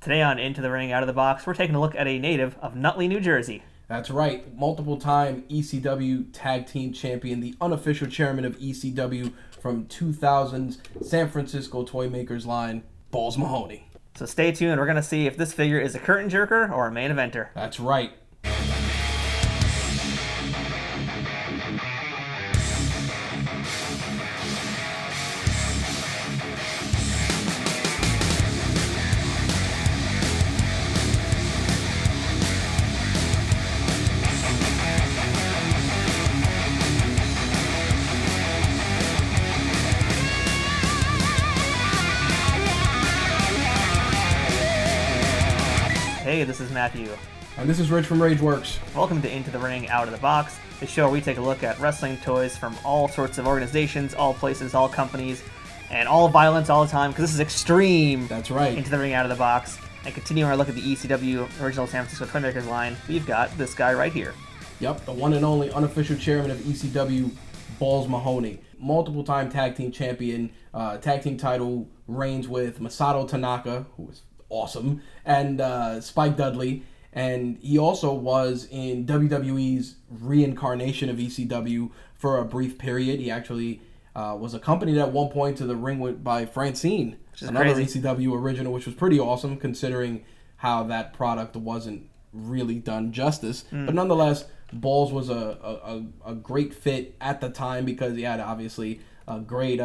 Today on Into the Ring, Out of the Box, we're taking a look at a native of Nutley, New Jersey. That's right. Multiple-time ECW Tag Team Champion, the unofficial chairman of ECW from 2000's San Francisco Toymakers line, Balls Mahoney. So stay tuned. We're going to see if this figure is a curtain jerker or a main eventer. That's right. Hey, this is Matthew. And this is Rich from RageWorks. Welcome to Into the Ring, Out of the Box, the show where we take a look at wrestling toys from all sorts of organizations, all places, all companies, and all violence all the time, because this is extreme. That's right. Into the Ring, Out of the Box. And continuing our look at the ECW original San Francisco Toymakers line, we've got this guy right here. Yep, the one and only unofficial chairman of ECW, Balls Mahoney. Multiple-time tag team champion, tag team title reigns with Masato Tanaka, who was awesome, and Spike Dudley. And he also was in WWE's reincarnation of ECW for a brief period. He actually was accompanied at one point to the ring by Francine, another crazy ECW original, which was pretty awesome considering how that product wasn't really done justice. But nonetheless, Balls was a great fit at the time because he had obviously a great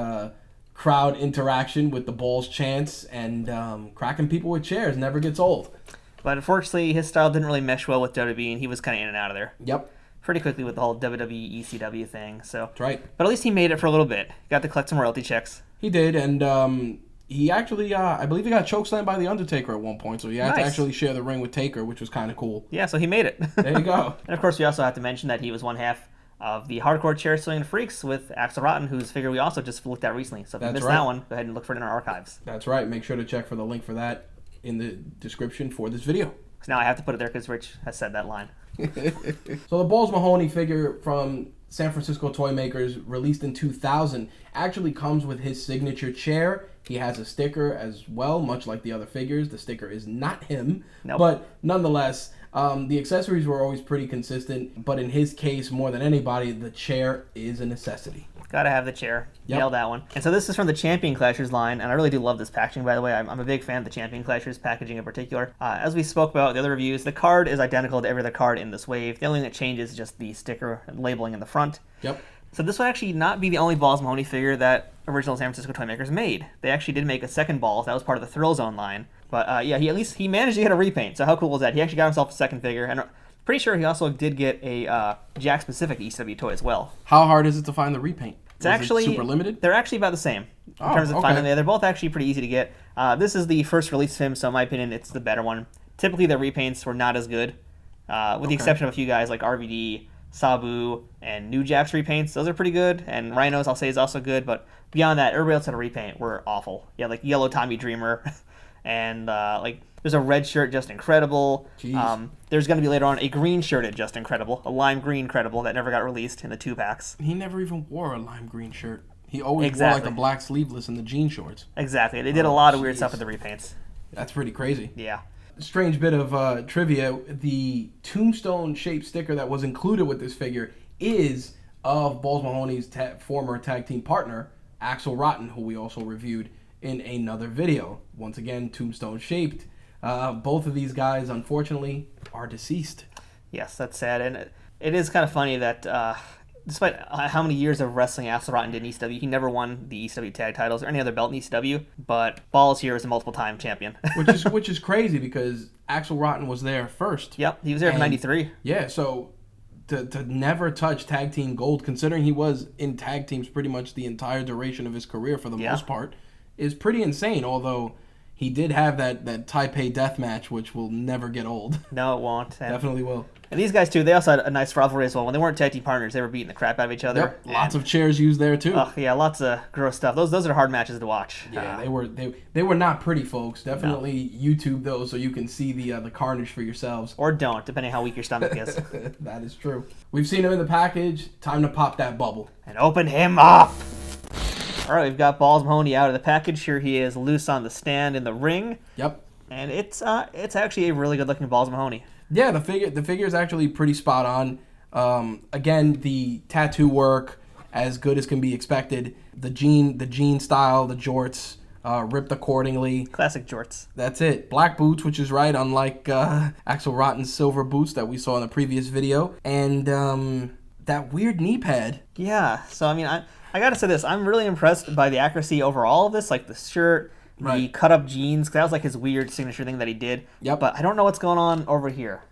crowd interaction with the Balls chants, and cracking people with chairs never gets old. But unfortunately, his style didn't really mesh well with WWE, and he was kind of in and out of there. Yep. Pretty quickly with the whole WWE ECW thing. So. That's right. But at least he made it for a little bit. Got to collect some royalty checks. He did, and he actually, I believe he got chokeslammed by The Undertaker at one point, so he had to actually share the ring with Taker, which was kind of cool. Yeah, so he made it. There you go. And of course, we also have to mention that he was one half of the Hardcore Chair Swinging Freaks with Axel Rotten, whose figure we also just looked at recently. So if you missed that one, go ahead and look for it in our archives. That's right. Make sure to check for the link for that in the description for this video. So now I have to put it there because Rich has said that line. So the Balls Mahoney figure from San Francisco Toymakers, released in 2000, actually comes with his signature chair. He has a sticker as well, much like the other figures. The sticker is not him, but nonetheless, the accessories were always pretty consistent. But in his case, more than anybody, the chair is a necessity. Gotta have the chair. Yep. Nailed that one. And so this is from the Champion Clashers line, and I really do love this packaging, by the way. I'm a big fan of the Champion Clashers packaging in particular. As we spoke about in the other reviews, the card is identical to every other card in this wave. The only thing that changes is just the sticker and labeling in the front. Yep. So this would actually not be the only Balls Mahoney figure that original San Francisco Toymakers made. They actually did make a second Balls. That was part of the Thrill Zone line. But yeah, he managed to get a repaint. So how cool was that? He actually got himself a second figure, and pretty sure he also did get a Jack-specific ECW toy as well. How hard is it to find the repaint? It's actually super limited. They're actually about the same in terms of finding them. They're both actually pretty easy to get. This is the first release of him, so in my opinion, it's the better one. Typically, the repaints were not as good, with the exception of a few guys like RVD, Sabu, and New Jack's repaints. Those are pretty good, and Rhino's I'll say is also good. But beyond that, everybody else had a repaint were awful. Yeah, like Yellow Tommy Dreamer, and like there's a red shirt, just incredible. There's going to be later on a green shirted Just Incredible, a lime green Credible that never got released in the 2-packs. He never even wore a lime green shirt. He always wore like the black sleeveless and the jean shorts. Exactly. They did a lot of weird stuff with the repaints. That's pretty crazy. Yeah. Strange bit of trivia, the tombstone-shaped sticker that was included with this figure is of Balls Mahoney's former tag team partner, Axel Rotten, who we also reviewed in another video. Once again, tombstone-shaped. Both of these guys, unfortunately, are deceased. Yes, that's sad. And it is kind of funny that despite how many years of wrestling Axel Rotten did in ECW, he never won the ECW tag titles or any other belt in ECW, but Balls here is a multiple-time champion. which is crazy because Axel Rotten was there first. Yep, he was there for 93. Yeah, so to never touch tag team gold, considering he was in tag teams pretty much the entire duration of his career for the most part, is pretty insane, although he did have that Taipei death match, which will never get old. No, it won't. Definitely will. And these guys, too, they also had a nice rivalry as well. When they weren't tag team partners, they were beating the crap out of each other. Yep. Lots of chairs used there, too. Yeah, lots of gross stuff. Those are hard matches to watch. Yeah, they were not pretty, folks. Definitely YouTube those so you can see the carnage for yourselves. Or don't, depending how weak your stomach is. That is true. We've seen him in the package. Time to pop that bubble. And open him up! All right, we've got Balls Mahoney out of the package. Here he is loose on the stand in the ring. Yep. And it's actually a really good looking Balls Mahoney. Yeah, the figure is actually pretty spot on. Again, the tattoo work as good as can be expected. The jean style, the jorts, ripped accordingly. Classic jorts. That's it. Black boots, which is right, unlike Axel Rotten's silver boots that we saw in the previous video, and that weird knee pad. Yeah. So I mean, I gotta say this. I'm really impressed by the accuracy overall of this, like the shirt. The cut up jeans, 'cause that was like his weird signature thing that he did. Yep. But I don't know what's going on over here.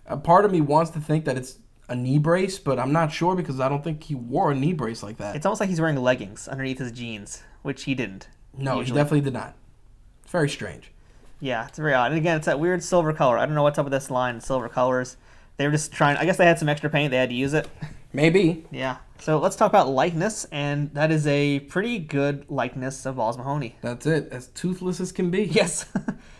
A part of me wants to think that it's a knee brace, but I'm not sure because I don't think he wore a knee brace like that. It's almost like he's wearing leggings underneath his jeans, which he didn't. No, usually. He definitely did not. It's very strange. Yeah, it's very odd. And again, it's that weird silver color. I don't know what's up with this line, silver colors. They were just trying, I guess they had some extra paint, they had to use it. Maybe. Yeah. So let's talk about likeness, and that is a pretty good likeness of Balls Mahoney. That's it. As toothless as can be. Yes.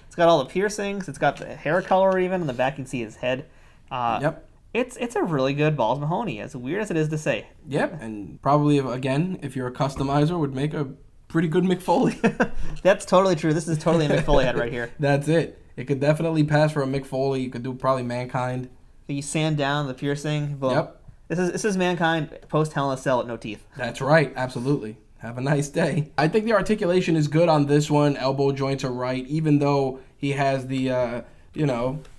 It's got all the piercings. It's got the hair color even. In the back you can see his head. Yep. It's a really good Balls Mahoney, as weird as it is to say. Yep. And probably, again, if you're a customizer, would make a pretty good McFoley. That's totally true. This is totally a McFoley head right here. That's it. It could definitely pass for a McFoley. You could do probably Mankind. The sand down, the piercing. Boom. Yep. This is Mankind post Hell in a Cell with no teeth. That's right. Absolutely. Have a nice day. I think the articulation is good on this one. Elbow joints are right, even though he has the,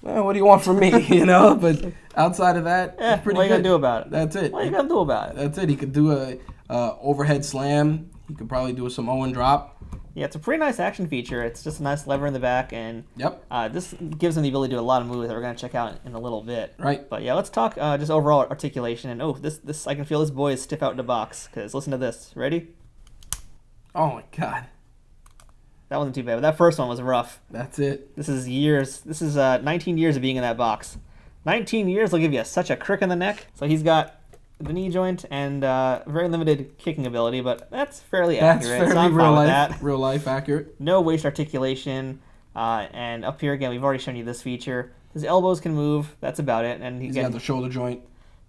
what do you want from me, But outside of that, it's pretty good. What are you going to do about it? That's it. What are you going to do about it? That's it. He could do a overhead slam. He could probably do a Samoan drop. Yeah, it's a pretty nice action feature. It's just a nice lever in the back, and this gives him the ability to do a lot of moves that we're going to check out in a little bit. Right. But yeah, let's talk just overall articulation. And this I can feel this boy is stiff out in the box, because listen to this. Ready? Oh my God. That wasn't too bad, but that first one was rough. That's it. This is years. This is 19 years of being in that box. 19 years will give you such a crick in the neck. So he's got the knee joint and very limited kicking ability, but that's fairly accurate. That's fairly real life accurate. No waist articulation, and up here again, we've already shown you this feature. His elbows can move. That's about it, and he's got the shoulder joint.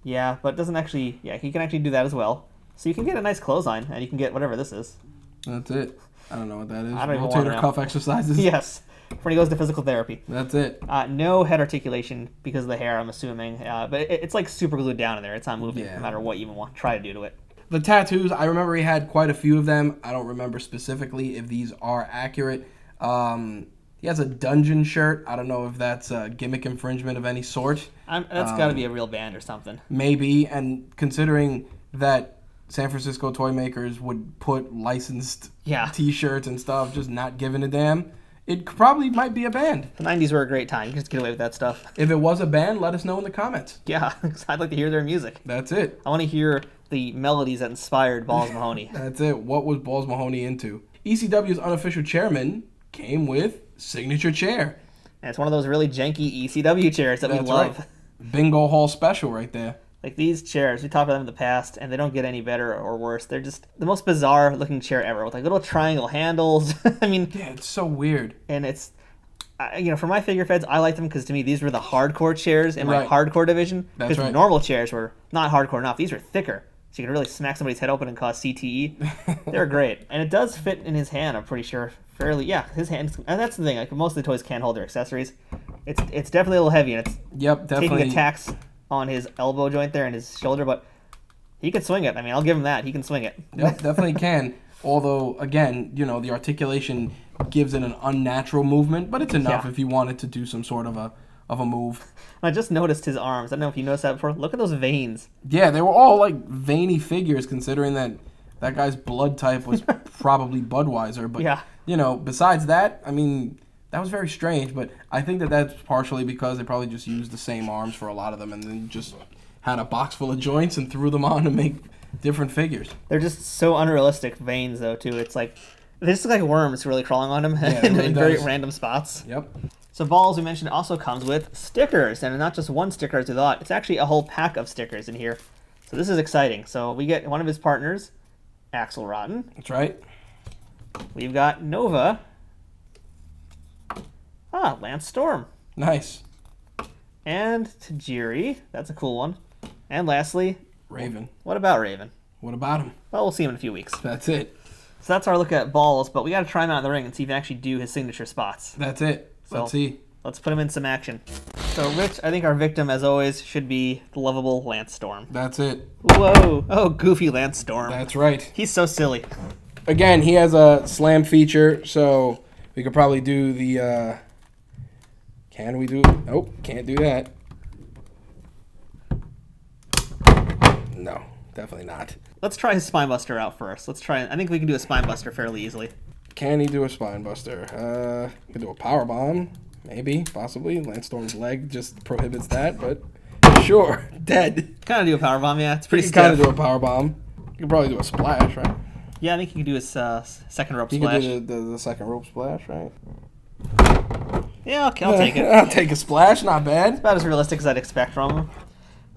Yeah, but doesn't actually. Yeah, he can actually do that as well. So you can get a nice clothesline, and you can get whatever this is. That's it. I don't know what that is. I don't even want to know. Rotator cuff exercises. Yes. When he goes to physical therapy. That's it. No head articulation because of the hair, I'm assuming. But it's like super glued down in there. It's not moving no matter what you even want to try to do to it. The tattoos, I remember he had quite a few of them. I don't remember specifically if these are accurate. He has a dungeon shirt. I don't know if that's a gimmick infringement of any sort. That's got to be a real band or something. Maybe, and considering that San Francisco toy makers would put licensed T-shirts and stuff, just not giving a damn, it probably might be a band. The 90s were a great time. You can just get away with that stuff. If it was a band, let us know in the comments. Yeah, because I'd like to hear their music. That's it. I want to hear the melodies that inspired Balls Mahoney. That's it. What was Balls Mahoney into? ECW's unofficial chairman came with signature chair. And it's one of those really janky ECW chairs that we love. Right. Bingo Hall special right there. Like these chairs, we talked about them in the past, and they don't get any better or worse. They're just the most bizarre looking chair ever, with like little triangle handles. I mean, yeah, it's so weird. And it's, for my figure feds, I like them because to me these were the hardcore chairs in my hardcore division. Because the normal chairs were not hardcore enough. These were thicker, so you could really smack somebody's head open and cause CTE. They're great, and it does fit in his hand. I'm pretty sure fairly. Yeah, his hands. And that's the thing. Like most of the toys can't hold their accessories. It's definitely a little heavy, and it's definitely taking attacks on his elbow joint there and his shoulder, but he can swing it. I mean, I'll give him that. He can swing it. Yep, definitely can. Although, again, the articulation gives it an unnatural movement, but it's enough if you wanted to do some sort of a move. I just noticed his arms. I don't know if you noticed that before. Look at those veins. Yeah, they were all like veiny figures, considering that guy's blood type was probably Budweiser. But besides that, I mean, that was very strange, but I think that's partially because they probably just used the same arms for a lot of them and then just had a box full of joints and threw them on to make different figures. They're just so unrealistic veins, though, too. It's like, they just look like worms really crawling on them in very random spots. Yep. So Balls, we mentioned, also comes with stickers, and not just one sticker as we thought. It's actually a whole pack of stickers in here. So this is exciting. So we get one of his partners, Axel Rotten. That's right. We've got Nova. Lance Storm. Nice. And Tajiri. That's a cool one. And lastly, Raven. What about Raven? What about him? Well, we'll see him in a few weeks. That's it. So that's our look at Balls, but we got to try him out in the ring and see if he can actually do his signature spots. That's it. So let's see. Let's put him in some action. So, Rich, I think our victim, as always, should be the lovable Lance Storm. That's it. Whoa. Oh, goofy Lance Storm. That's right. He's so silly. Again, he has a slam feature, so we could probably do the... Can we do... Nope, can't do that. No, definitely not. Let's try his spine buster out first. I think we can do a spine buster fairly easily. Can he do a spine buster? He could do a power bomb. Maybe, possibly. Lance Storm's leg just prohibits that, but sure. Dead. Kind of do a power bomb, yeah. It's pretty You stiff. kind of do a power bomb. You could probably do a splash, right? Yeah, I think you can do his second rope You splash. could do the second rope splash, right? Yeah, okay, I'll take it. I'll take a splash, not bad. It's about as realistic as I'd expect from him.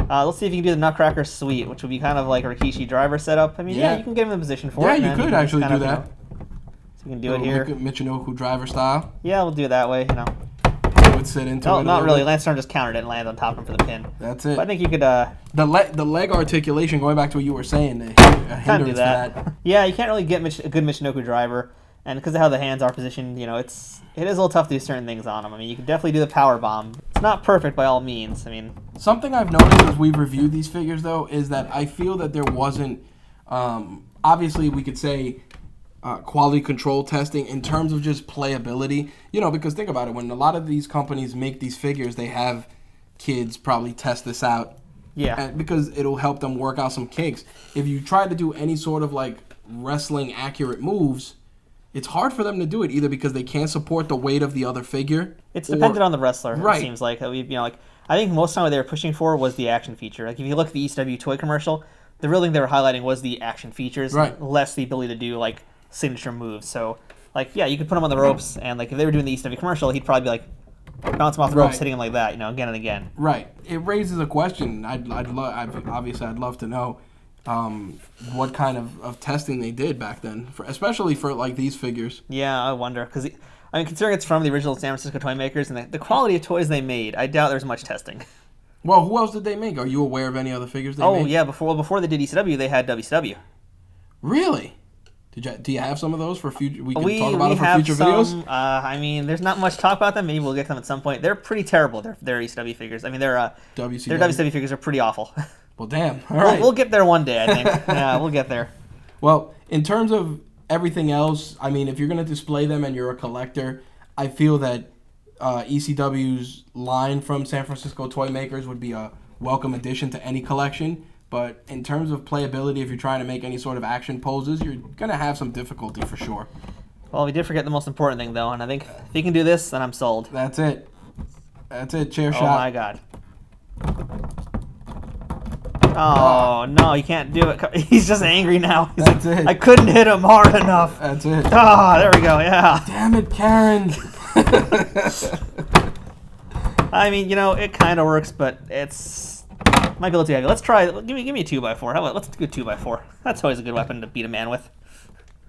Let's see if you can do the Nutcracker Sweep, which would be kind of like a Rikishi driver setup. I mean, yeah, you can get him in the position for it. Yeah, you could actually do that. So we can do it here. Michinoku driver style. Yeah, we'll do it that way, It would sit into it. No, not really. Lance Storm just countered it and landed on top of him for the pin. That's it. But I think you could... The leg articulation, going back to what you were saying, kind of do that. Yeah, you can't really get a good Michinoku driver. And because of how the hands are positioned, it is a little tough to do certain things on him. I mean, you can definitely do the power bomb. It's not perfect by all means. I mean... Something I've noticed as we've reviewed these figures, though, is that I feel that there wasn't... obviously, we could say... quality control testing in terms of just playability, because think about it, when a lot of these companies make these figures, they have kids probably test this out, because it'll help them work out some kinks. If you try to do any sort of like wrestling accurate moves, it's hard for them to do it, either because they can't support the weight of the other figure. It's dependent on the wrestler. Right. It seems like I think most of the time what they were pushing for was the action feature. Like if you look at the ECW toy commercial, the real thing they were highlighting was the action features, less the ability to do like signature moves. So, you could put him on the ropes, and if they were doing the ECW commercial, he'd probably be bounce him off the ropes, hitting him like that, again and again. Right. It raises a question. I'd love to know what kind of testing they did back then, especially for these figures. Yeah, I wonder, because considering it's from the original San Francisco toy makers and the quality of toys they made, I doubt there's much testing. Well, who else did they make? Are you aware of any other figures they made? Oh yeah, before they did ECW, they had WCW. Really? Do you have some of those for future? We can talk about it for future videos. There's not much talk about them. Maybe we'll get to them at some point. They're pretty terrible. They're ECW figures. Their WCW figures are pretty awful. Well, damn. All right. We'll get there one day, I think. Yeah, we'll get there. Well, in terms of everything else, if you're going to display them and you're a collector, I feel that ECW's line from San Francisco Toy Makers would be a welcome addition to any collection. But in terms of playability, if you're trying to make any sort of action poses, you're going to have some difficulty for sure. Well, we did forget the most important thing, though, and I think if he can do this, then I'm sold. That's it. Chair shot. Oh, my God. Oh, no, he can't do it. He's just angry now. That's it. I couldn't hit him hard enough. That's it. There we go, yeah. Damn it, Karen. It kind of works, but it's... might be a little too heavy. Let's try. Give me a 2x4. How about let's do a 2x4? That's always a good weapon to beat a man with.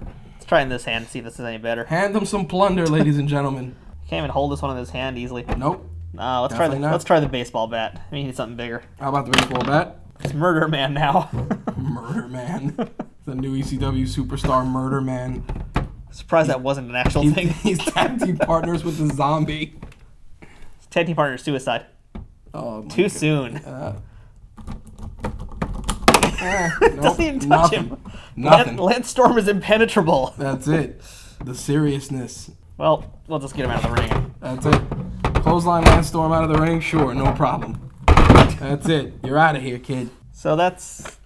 Let's try in this hand. See if this is any better. Hand him some plunder, ladies and gentlemen. Can't even hold this one in his hand easily. Nope. Let's try the baseball bat. We need something bigger. How about the baseball bat? It's Murder Man now. Murder Man. The new ECW superstar, Murder Man. Surprised that wasn't an actual thing. He's tag team partners with the zombie. Tag team partner suicide. Oh, too soon. Nope, doesn't even touch him. Nothing. Lance Storm is impenetrable. That's it. The seriousness. Well, we'll just get him out of the ring. That's it. Clothesline Lance Storm out of the ring? Sure, no problem. That's it. You're out of here, kid. So that's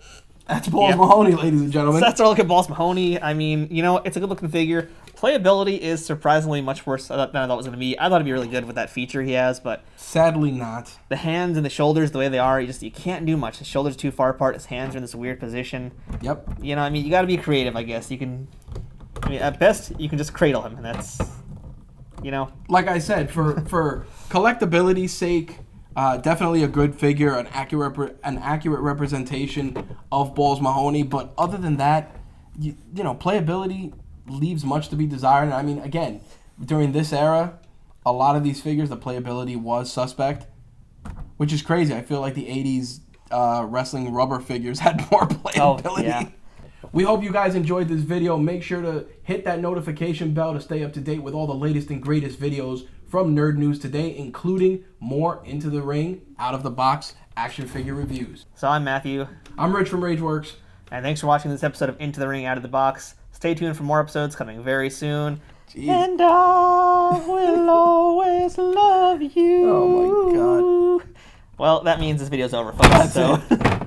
Balls Mahoney, ladies and gentlemen. So that's our look at Balls Mahoney. It's a good-looking figure. Playability is surprisingly much worse than I thought it was going to be. I thought it'd be really good with that feature he has, but... sadly not. The hands and the shoulders, the way they are, you can't do much. His shoulders are too far apart. His hands are in this weird position. Yep. You got to be creative, I guess. You can... at best, you can just cradle him, and that's... Like I said, for collectability's sake... definitely a good figure, an accurate representation of Balls Mahoney. But other than that, playability leaves much to be desired. And again, during this era, a lot of these figures, the playability was suspect, which is crazy. I feel like the 80s wrestling rubber figures had more playability. Oh, yeah. We hope you guys enjoyed this video. Make sure to hit that notification bell to stay up to date with all the latest and greatest videos from Nerd News today, including more Into the Ring, out-of-the-box action figure reviews. So I'm Matthew. I'm Rich from RageWorks. And thanks for watching this episode of Into the Ring, Out of the Box. Stay tuned for more episodes coming very soon. Jeez. And I will always love you. Oh my god. Well, that means this video's over, folks.